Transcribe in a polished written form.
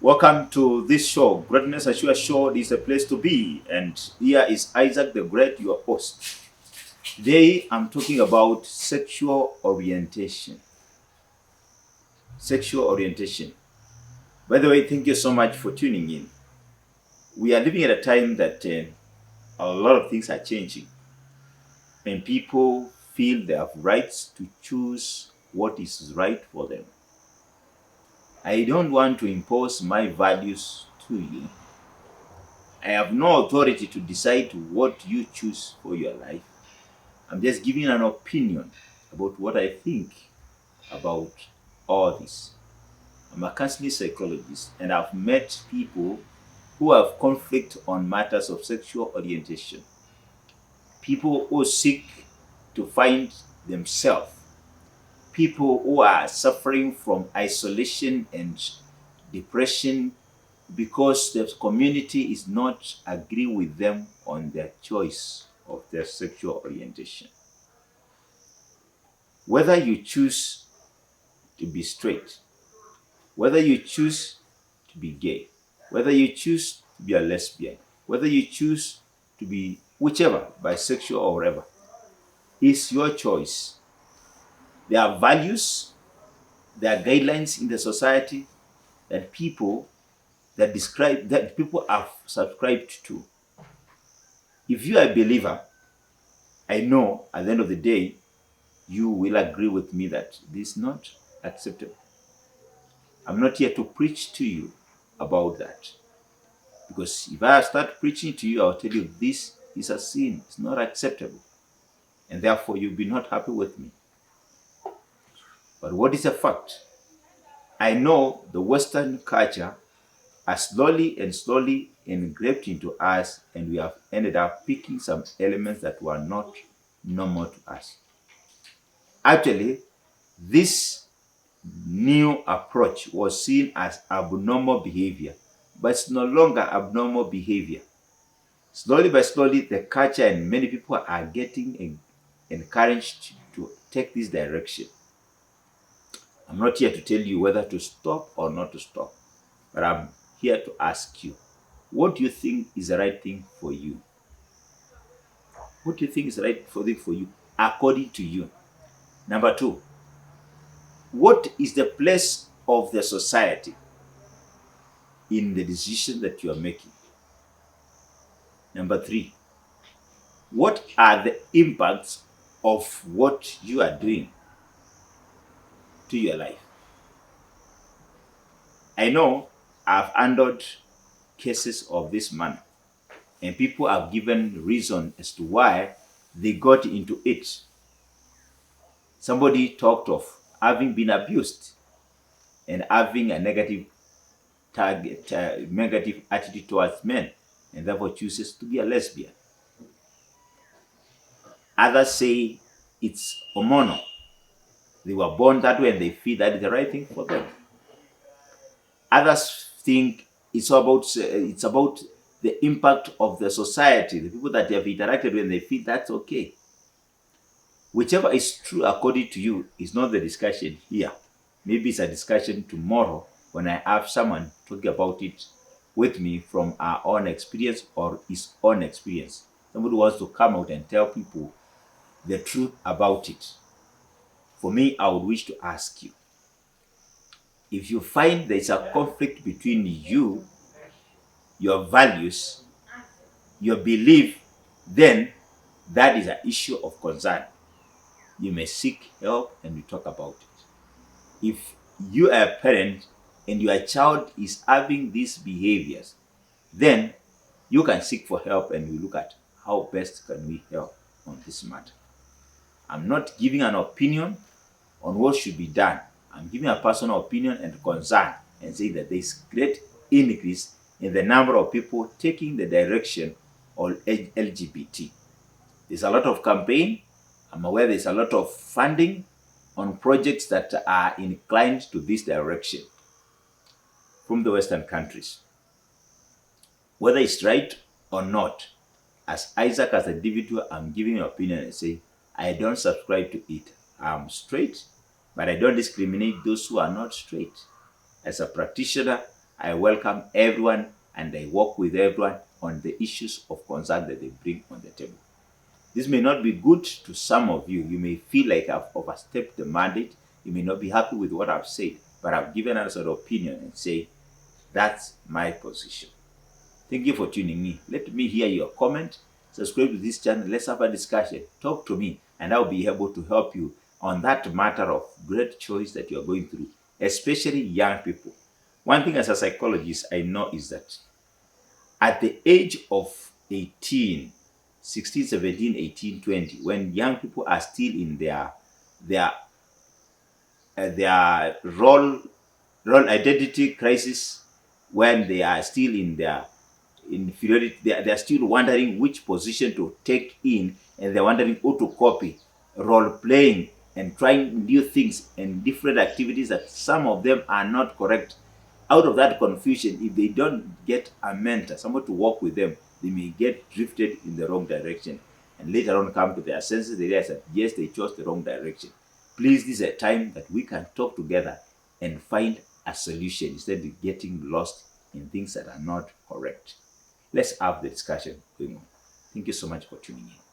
Welcome to this show. Greatness Assure Show is a place to be. And here is Isaac the Great, your host. Today I'm talking about sexual orientation. Sexual orientation. By the way, thank you so much for tuning in. We are living at a time that a lot of things are changing. And people feel they have rights to choose what is right for them. I don't want to impose my values to you. I have no authority to decide what you choose for your life. I'm just giving an opinion about what I think about all this. I'm a counseling psychologist and I've met people who have conflict on matters of sexual orientation. People who seek to find themselves. People who are suffering from isolation and depression because the community is not agree with them on their choice of their sexual orientation. Whether you choose to be straight, whether you choose to be gay, whether you choose to be a lesbian, whether you choose to be whichever, bisexual or whatever, is your choice. There are values, there are guidelines in the society that people have subscribed to. If you are a believer, I know at the end of the day, you will agree with me that this is not acceptable. I'm not here to preach to you about that. Because if I start preaching to you, I'll tell you this is a sin. It's not acceptable. And therefore, you'll be not happy with me. But what is a fact? I know the Western culture has slowly engraved into us, and we have ended up picking some elements that were not normal to us. Actually, this new approach was seen as abnormal behavior, but it's no longer abnormal behavior. Slowly by slowly, the culture and many people are getting encouraged to take this direction. I'm not here to tell you whether to stop or not to stop, but I'm here to ask you, what do you think is the right thing for you? What do you think is the right thing for you according to you? Number two, what is the place of the society in the decision that you are making? Number three, what are the impacts of what you are doing to your life? I know I've handled cases of this manner, and people have given reason as to why they got into it. Somebody talked of having been abused and having a negative attitude towards men, and therefore chooses to be a lesbian. Others say it's hormonal. They were born that way and they feel that is the right thing for them. Others think it's about the impact of the society, the people that they have interacted with, and they feel that's okay. Whichever is true according to you is not the discussion here. Maybe it's a discussion tomorrow when I have someone talking about it with me from our own experience or his own experience. Somebody wants to come out and tell people the truth about it. For me, I would wish to ask you, if you find there is a conflict between you, your values, your belief, then that is an issue of concern. You may seek help and we talk about it. If you are a parent and your child is having these behaviors, then you can seek for help and we look at how best can we help on this matter. I'm not giving an opinion on what should be done. I'm giving a personal opinion and concern and saying that there is great increase in the number of people taking the direction of LGBT. There's a lot of campaign. I'm aware there's a lot of funding on projects that are inclined to this direction from the Western countries. Whether it's right or not, as Isaac, as an individual, I'm giving an opinion and say, I don't subscribe to it. I'm straight, but I don't discriminate those who are not straight. As a practitioner, I welcome everyone and I work with everyone on the issues of concern that they bring on the table. This may not be good to some of you. You may feel like I've overstepped the mandate. You may not be happy with what I've said, but I've given an sort of opinion and say, that's my position. Thank you for tuning in. Let me hear your comment. Subscribe to this channel. Let's have a discussion. Talk to me, and I'll be able to help you on that matter of great choice that you're going through, especially young people. One thing as a psychologist I know is that at the age of 18, 16, 17, 18, 20, when young people are still in their role identity crisis, when they are still in their inferiority, they are still wondering which position to take in, and they're wondering who to copy, role playing and trying new things and different activities that some of them are not correct. Out of that confusion, if they don't get a mentor, someone to work with them, they may get drifted in the wrong direction, and later on come to their senses, they realize that yes, they chose the wrong direction. Please, this is a time that we can talk together and find a solution instead of getting lost in things that are not correct. Let's have the discussion going on. Thank you so much for tuning in.